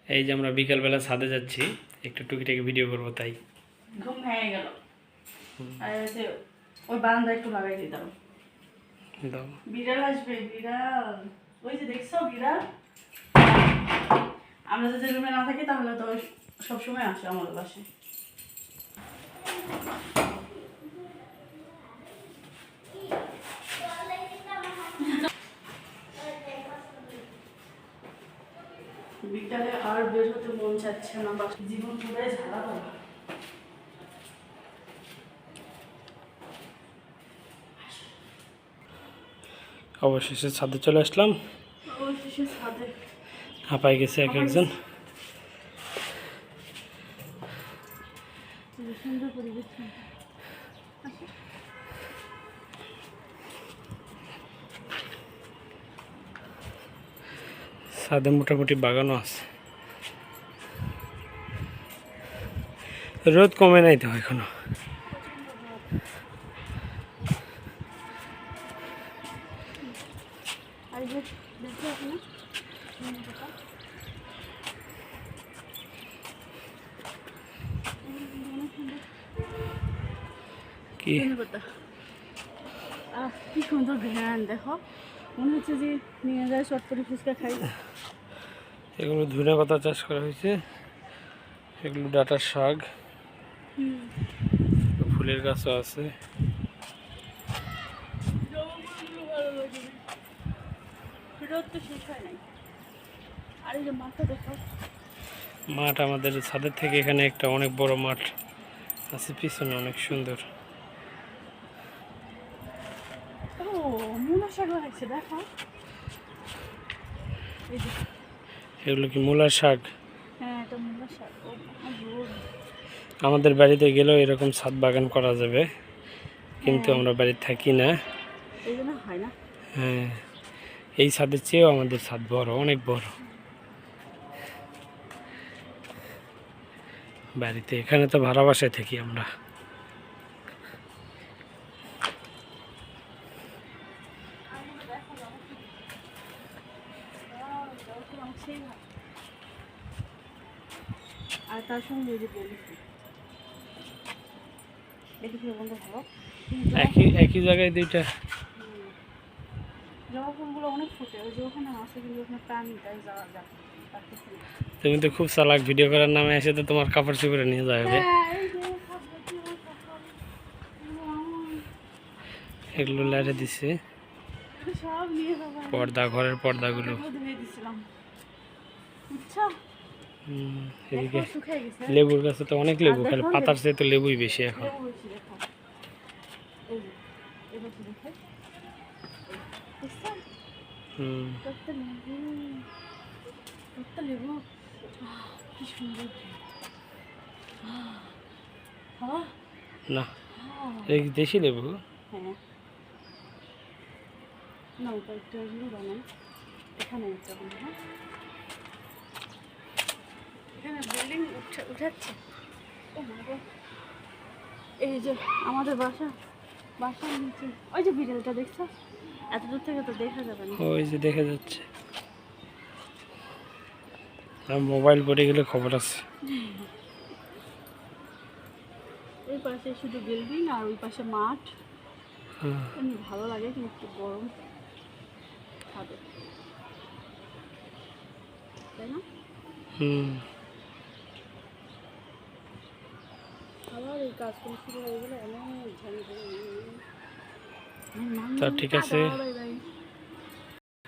এই যে আমরা বিকালবেলা ছাদে যাচ্ছি, একটু টুকিটাকি ভিডিও করবো তাই। ঘুম ভেঙে গেল। আর ওই বারান্দা একটু লাগাই দিতাম। বিড়াল আসবে, বিড়াল। ওই যে দেখছো বিড়াল, আমরা যদি রুমে না থাকি তাহলে তো সবসময় আসে আমাদের বাসায়। বিকালে আর বের হতে মন চাচ্ছে না, বা জীবন পুরাই ঝালাপালা। অবশেষে ছাদে চলে আসলাম। অবশেষে ছাদে হাঁপাই গেছে এক একজন। সুন্দর পরিবেশ। ছাদে মোটামুটি বাগানও আছে, রোদ কমে নাই তো এখনো। কি সুন্দর ঘ্রাণ দেখো, মনে হচ্ছে যে নিয়ে যায় চটপটি ফুচকা খাই। এগুলো ধনে পাতা চাষ করা হয়েছে, এগুলো ডাঁটার শাক, ফুলের গাছও আছে। মাঠ আমাদের ছাদের থেকে এখানে একটা অনেক বড় মাঠ আছে, পিছনে অনেক সুন্দর। এগুলো কি মূলার শাক? আমাদের বাড়িতে গেলেও এরকম ছাদ বাগান করা যাবে, কিন্তু আমরা বাড়িতে থাকি না। হ্যাঁ, এই ছাদের চেয়েও আমাদের ছাদ বড়, অনেক বড় বাড়িতে। এখানে তো ভাড়া বাসায় থাকি আমরা। আর তার সঙ্গে একই জায়গায় দুইটা জবা ফুলগুলো অনেক ফুটে, ওই যে ওখানে আছে, কিন্তু ওখানে প্রাণী তাই যাওয়া যায়। তুমি তো খুব চালাক, ভিডিও করার নামে এসে তো তোমার কাপড় চোপড়ে নিয়ে যাবে। এগুলো লাইটে দিছে পর্দা, ঘরের পর্দাগুলো। এদিকে লেবুর গাছে তো অনেক লেবু, খালি পাতার চেয়ে তো লেবুই বেশি এখন। না, এই দেশি লেবু। এই যে আমাদের বাসার নিচে ওই যে বিড়ালটা দেখছো, এত দূর থেকে তো দেখা যাবে না। ওই যে দেখা যাচ্ছে, মোবাইল পড়ে গেলে খবর আছে। এই পাশে শুধু বিল্ডিং আর ওই পাশে মাঠ। এমনি ভালো লাগে, কিন্তু একটু গরম হবে, তাই না? আবার এই কাজগুলো শুরু হয়ে গেলে অনেক ঝামেলা। তা ঠিক আছে।